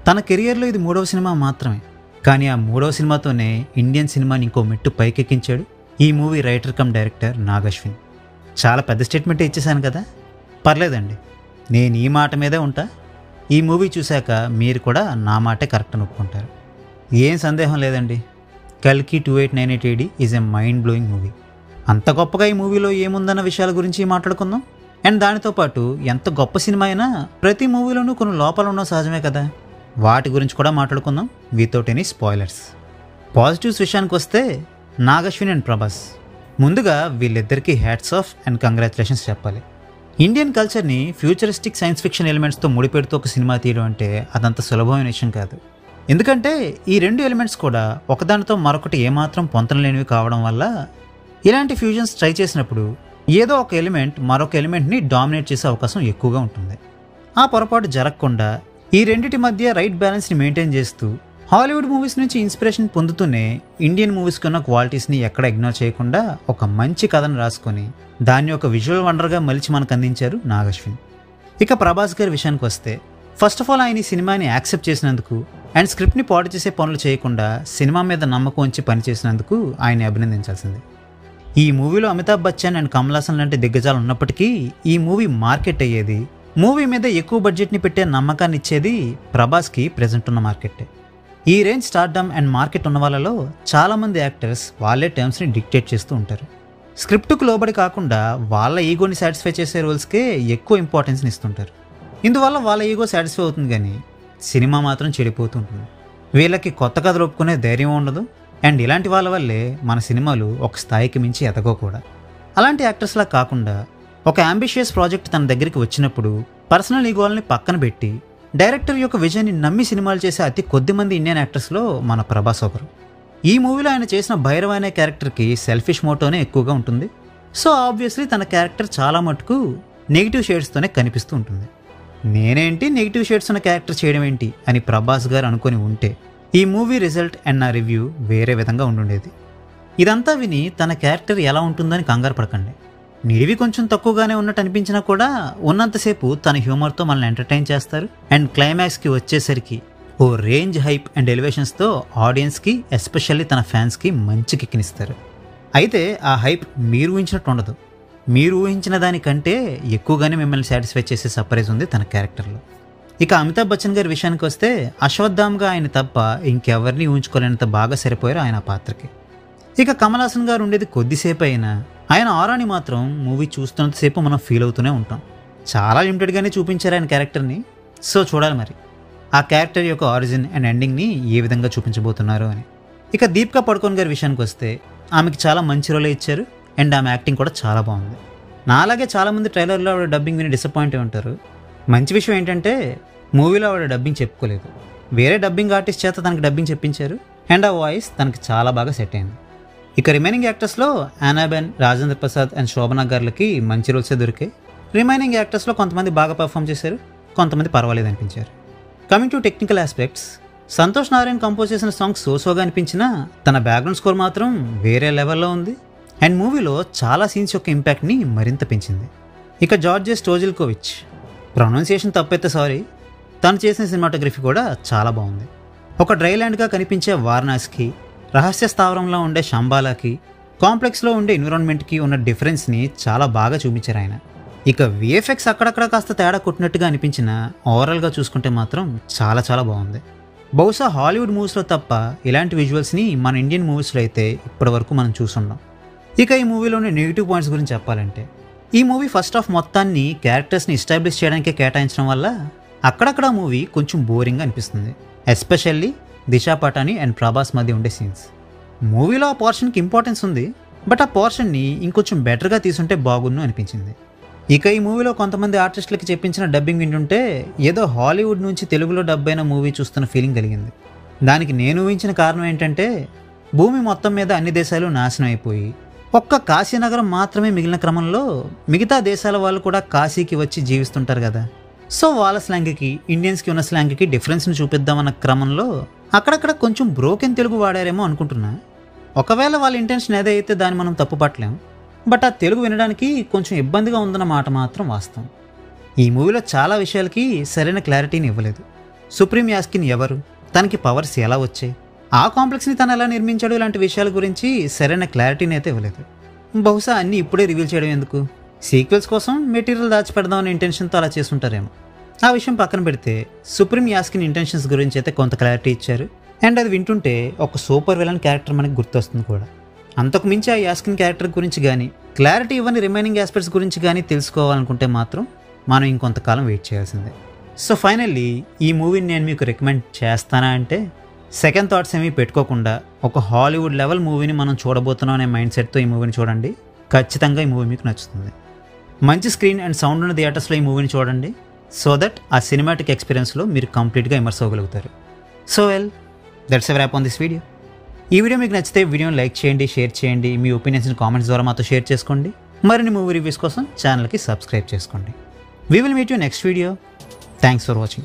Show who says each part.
Speaker 1: తన కెరియర్లో ఇది 3వ సినిమా మాత్రమే. కానీ ఆ 3వ సినిమాతోనే ఇండియన్ సినిమాని ఇంకో మెట్టు పైకెక్కించాడు ఈ movie writer cum director Nag Ashwin. చాలా పెద్ద స్టేట్మెంటే ఇచ్చేసాను కదా, పర్లేదండి, నేను ఈ మాట మీదే ఉంటా. ఈ మూవీ చూశాక మీరు కూడా నా మాటే కరెక్ట్ అని ఒప్పుకుంటారు. ఏం సందేహం లేదండి, కల్కి 2898 AD is a mind blowing movie. అంత గొప్పగా ఈ మూవీలో ఏముందన్న విషయాల గురించి మాట్లాడుకుందాం. అండ్ దానితో పాటు ఎంత గొప్ప సినిమా అయినా ప్రతి మూవీలోనూ కొన్ని లోపాలు ఉండడం సహజమే కదా, వాటి గురించి కూడా మాట్లాడుకుందాం వితౌట్ ఎనీ స్పాయిలర్స్. పాజిటివ్స్ విషయానికి వస్తే నాగ్ అశ్విన్ అండ్ ప్రభాస్, ముందుగా వీళ్ళిద్దరికీ హ్యాట్స్ ఆఫ్ అండ్ కంగ్రాచులేషన్స్ చెప్పాలి. ఇండియన్ కల్చర్ని ఫ్యూచరిస్టిక్ సైన్స్ ఫిక్షన్ ఎలిమెంట్స్తో ముడిపెడుతూ ఒక సినిమా తీయడం అంటే అదంత సులభమైన విషయం కాదు. ఎందుకంటే ఈ 2 ఎలిమెంట్స్ కూడా ఒకదానితో మరొకటి ఏమాత్రం పొంతనలేనివి కావడం వల్ల ఇలాంటి ఫ్యూజన్స్ ట్రై చేసినప్పుడు ఏదో ఒక ఎలిమెంట్ మరొక ఎలిమెంట్ని డామినేట్ చేసే అవకాశం ఎక్కువగా ఉంటుంది. ఆ పొరపాటు జరగకుండా ఈ రెండిటి మధ్య రైట్ బ్యాలెన్స్ని మెయింటైన్ చేస్తూ హాలీవుడ్ మూవీస్ నుంచి ఇన్స్పిరేషన్ పొందుతూనే ఇండియన్ మూవీస్కి ఉన్న క్వాలిటీస్ని ఎక్కడ ఇగ్నోర్ చేయకుండా ఒక మంచి కథను రాసుకొని దాన్ని ఒక విజువల్ వండర్గా మలిచి మనకు అందించారు నాగ్ అశ్విన్. ఇక ప్రభాస్ గారి విషయానికి వస్తే, ఫస్ట్ ఆఫ్ ఆల్ ఆయన ఈ సినిమాని యాక్సెప్ట్ చేసినందుకు అండ్ స్క్రిప్ట్ని పాడు చేసే పనులు చేయకుండా సినిమా మీద నమ్మకం ఉంచి పనిచేసినందుకు ఆయన అభినందించాల్సిందే. ఈ మూవీలో అమితాబ్ బచ్చన్ అండ్ కమల్ హాసన్ లాంటి దిగ్గజాలు ఉన్నప్పటికీ ఈ మూవీ మార్కెట్ అయ్యేది, మూవీ మీద ఎక్కువ బడ్జెట్ని పెట్టే నమ్మకాన్ని ఇచ్చేది ప్రభాస్కి ప్రెజెంట్ ఉన్న మార్కెట్టే. ఈ రేంజ్ స్టార్డమ్ అండ్ మార్కెట్ ఉన్న వాళ్ళలో చాలామంది యాక్టర్స్ వాళ్ళే టర్మ్స్ని డిక్టేట్ చేస్తూ ఉంటారు. స్క్రిప్ట్కు లోబడి కాకుండా వాళ్ళ ఈగోని సాటిస్ఫై చేసే రోల్స్కే ఎక్కువ ఇంపార్టెన్స్ని ఇస్తుంటారు. ఇందువల్ల వాళ్ళ ఈగో సాటిస్ఫై అవుతుంది, కానీ సినిమా మాత్రం చెడిపోతూ ఉంటుంది. వీళ్ళకి కొత్త కథలు ఒప్పుకునే ధైర్యం ఉండదు. అండ్ ఇలాంటి వాళ్ళ వల్లే మన సినిమాలు ఒక స్థాయికి మించి ఎదగో కూడా. అలాంటి యాక్టర్స్లా కాకుండా ఒక అంబిషియస్ ప్రాజెక్ట్ తన దగ్గరికి వచ్చినప్పుడు పర్సనల్ ఈగోల్ని పక్కన పెట్టి డైరెక్టర్ యొక్క విజన్ని నమ్మి సినిమాలు చేసే అతి కొద్ది మంది ఇండియన్ యాక్టర్స్లో మన ప్రభాస్ ఒకరు. ఈ మూవీలో ఆయన చేసిన భైరవ్ అనే క్యారెక్టర్కి సెల్ఫిష్ మోటోనే ఎక్కువగా ఉంటుంది. సో ఆబ్వియస్లీ తన క్యారెక్టర్ చాలా మటుకు నెగిటివ్ షేడ్స్తోనే కనిపిస్తూ ఉంటుంది. నేనేంటి నెగిటివ్ షేడ్స్ ఉన్న క్యారెక్టర్ చేయడం ఏంటి అని ప్రభాస్ గారు అనుకొని ఉంటే ఈ మూవీ రిజల్ట్ అండ్ నా రివ్యూ వేరే విధంగా ఉండుండేది. ఇదంతా విని తన క్యారెక్టర్ ఎలా ఉంటుందని కంగారు పడకండి. నిడివి కొంచెం తక్కువగానే ఉన్నట్టు అనిపించినా కూడా ఉన్నంతసేపు తన హ్యూమర్తో మనల్ని ఎంటర్టైన్ చేస్తారు. అండ్ క్లైమాక్స్కి వచ్చేసరికి ఓ రేంజ్ హైప్ అండ్ ఎలివేషన్స్తో ఆడియన్స్కి ఎస్పెషల్లీ తన ఫ్యాన్స్కి మంచి కిక్కినిస్తారు. అయితే ఆ హైప్ మీరు ఊహించినట్టు ఉండదు. మీరు ఊహించిన దానికంటే ఎక్కువగానే మిమ్మల్ని సాటిస్ఫై చేసే సర్ప్రైజ్ ఉంది తన క్యారెక్టర్లో. ఇక అమితాబ్ బచ్చన్ గారి విషయానికి వస్తే అశ్వత్థామ్గా ఆయన తప్ప ఇంకెవరిని ఊహించుకోలేనంత బాగా సరిపోయారు ఆయన పాత్రకి. ఇక కమల్ హాసన్ గారు ఉండేది కొద్దిసేపు అయినా ఆయన ఆరాని మాత్రం మూవీ చూస్తున్నంతసేపు మనం ఫీల్ అవుతూనే ఉంటాం. చాలా లిమిటెడ్గానే చూపించారు ఆయన క్యారెక్టర్ని. సో చూడాలి మరి ఆ క్యారెక్టర్ యొక్క ఆరిజిన్ అండ్ ఎండింగ్ని ఏ విధంగా చూపించబోతున్నారు అని. ఇక దీపికా పడుకోన్ గారి విషయానికి వస్తే ఆమెకి చాలా మంచి రోలే ఇచ్చారు అండ్ ఆమె యాక్టింగ్ కూడా చాలా బాగుంది. నాలాగే చాలామంది ట్రైలర్లో ఆవిడ డబ్బింగ్ విని డిసప్పాయింట్ అయి ఉంటారు. మంచి విషయం ఏంటంటే మూవీలో ఆవిడ డబ్బింగ్ చెప్పుకోలేదు, వేరే డబ్బింగ్ ఆర్టిస్ట్ చేత తనకి డబ్బింగ్ చెప్పించారు అండ్ ఆ వాయిస్ తనకి చాలా బాగా సెట్ అయింది. ఇక రిమైనింగ్ యాక్టర్స్లో యానాబెన్, రాజేంద్ర ప్రసాద్ అండ్ శోభనా గారులకి మంచి రోల్సే దొరికాయి. రిమైనింగ్ యాక్టర్స్లో కొంతమంది బాగా పర్ఫామ్ చేశారు, కొంతమంది పర్వాలేదు అనిపించారు. Coming to technical aspects, Santhosh Narayan compose చేసిన సాంగ్ సోసోగా అనిపించినా తన బ్యాక్గ్రౌండ్ స్కోర్ మాత్రం వేరే లెవెల్లో ఉంది అండ్ మూవీలో చాలా సీన్స్ యొక్క ఇంపాక్ట్ని మరింత పెంచింది. ఇక జార్జెస్ టోజిల్కోవిచ్, ప్రొనౌన్సియేషన్ తప్పైతే సారీ, తను చేసిన సినిమాటోగ్రఫీ కూడా చాలా బాగుంది. ఒక డ్రైల్యాండ్గా కనిపించే వారణాసికి, రహస్య స్థావరంలో ఉండే శంబాలాకి, కాంప్లెక్స్లో ఉండే ఎన్విరాన్మెంట్కి ఉన్న డిఫరెన్స్ని చాలా బాగా చూపించారు ఆయన. ఇక విఎఫ్ఎక్స్ అక్కడక్కడ కాస్త తేడా కొట్టినట్టుగా అనిపించిన ఓవరాల్గా చూసుకుంటే మాత్రం చాలా చాలా బాగుంది. బహుశా హాలీవుడ్ మూవీస్లో తప్ప ఇలాంటి విజువల్స్ని మన ఇండియన్ మూవీస్లో అయితే ఇప్పటివరకు మనం చూసుండం. ఇక ఈ మూవీలోని నెగిటివ్ పాయింట్స్ గురించి చెప్పాలంటే, ఈ మూవీ ఫస్ట్ హాఫ్ మొత్తాన్ని క్యారెక్టర్స్ని ఎస్టాబ్లిష్ చేయడానికే కేటాయించడం వల్ల అక్కడక్కడ మూవీ కొంచెం బోరింగ్గా అనిపిస్తుంది. ఎస్పెషల్లీ దిశా పటాని అండ్ ప్రభాస్ మధ్య ఉండే సీన్స్. మూవీలో ఆ పోర్షన్కి ఇంపార్టెన్స్ ఉంది, బట్ ఆ పోర్షన్ని ఇంకొంచెం బెటర్గా తీసుంటే బాగుండు అనిపించింది. ఇక ఈ మూవీలో కొంతమంది ఆర్టిస్టులకి చెప్పించిన డబ్బింగ్ వింటుంటే ఏదో హాలీవుడ్ నుంచి తెలుగులో డబ్ అయిన మూవీ చూస్తున్న ఫీలింగ్ కలిగింది. దానికి నేను ఊహించిన కారణం ఏంటంటే, భూమి మొత్తం మీద అన్ని దేశాలు నాశనం అయిపోయి ఒక్క కాశీనగరం మాత్రమే మిగిలిన క్రమంలో మిగతా దేశాల వాళ్ళు కూడా కాశీకి వచ్చి జీవిస్తుంటారు కదా. సో వాళ్ళ స్లాంగ్కి ఇండియన్స్కి ఉన్న స్లాంగ్కి డిఫరెన్స్ని చూపిద్దామన్న క్రమంలో అక్కడక్కడ కొంచెం బ్రోకెన్ తెలుగు వాడారేమో అనుకుంటున్నా. ఒకవేళ వాళ్ళ ఇంటెన్షన్ ఏదైతే దాన్ని మనం తప్పు పట్టలేం, బట్ ఆ తెలుగు వినడానికి కొంచెం ఇబ్బందిగా ఉందన్న మాట మాత్రం వాస్తవం. ఈ మూవీలో చాలా విషయాలకి సరైన క్లారిటీని ఇవ్వలేదు. సుప్రీం యాస్కిన్ ఎవరు, తనకి పవర్స్ ఎలా వచ్చాయి, ఆ కాంప్లెక్స్ని తను ఎలా నిర్మించాడు, ఇలాంటి విషయాల గురించి సరైన క్లారిటీని అయితే ఇవ్వలేదు. బహుశా అన్నీ ఇప్పుడే రివీల్ చేయడం ఎందుకు, సీక్వెల్స్ కోసం మెటీరియల్ దాచిపెడదామనే ఇంటెన్షన్తో అలా చేస్తుంటారేమో. ఆ విషయం పక్కన పెడితే సుప్రీం యాస్కిన్ ఇంటెన్షన్స్ గురించి అయితే కొంత క్లారిటీ ఇచ్చారు. అండ్ అది వింటుంటే ఒక సూపర్ విలన్ క్యారెక్టర్ మనకి గుర్తొస్తుంది కూడా. అంతకు మించి ఆ యాస్కిన్ క్యారెక్టర్ గురించి కానీ క్లారిటీ ఇవ్వని రిమైనింగ్ ఆస్పెక్ట్స్ గురించి కానీ తెలుసుకోవాలనుకుంటే మాత్రం మనం ఇంకొంతకాలం వెయిట్ చేయాల్సిందే. సో ఫైనల్లీ ఈ మూవీని నేను మీకు రికమెండ్ చేస్తానా అంటే, సెకండ్ థాట్స్ ఏమీ పెట్టుకోకుండా ఒక హాలీవుడ్ లెవెల్ మూవీని మనం చూడబోతున్నాం అనే మైండ్ సెట్తో ఈ మూవీని చూడండి. ఖచ్చితంగా ఈ మూవీ మీకు నచ్చుతుంది. మంచి స్క్రీన్ అండ్ సౌండ్ ఉన్న థియేటర్స్లో ఈ మూవీని చూడండి, సో దట్ ఆ సినిమాటిక్ ఎక్స్పీరియన్స్లో మీరు కంప్లీట్గా ఇమర్స్ అవ్వగలుగుతారు. So well, that's a wrap on this video. ఈ వీడియో మీకు నచ్చితే వీడియోని లైక్ చేయండి, షేర్ చేయండి, మీ ఒపీనియన్స్ని కామెంట్స్ ద్వారా మాతో షేర్ చేసుకోండి. మరిన్ని మూవీ రివ్యూస్ కోసం ఛానల్కి సబ్స్క్రైబ్ చేసుకోండి. We will meet you next video. Thanks for watching.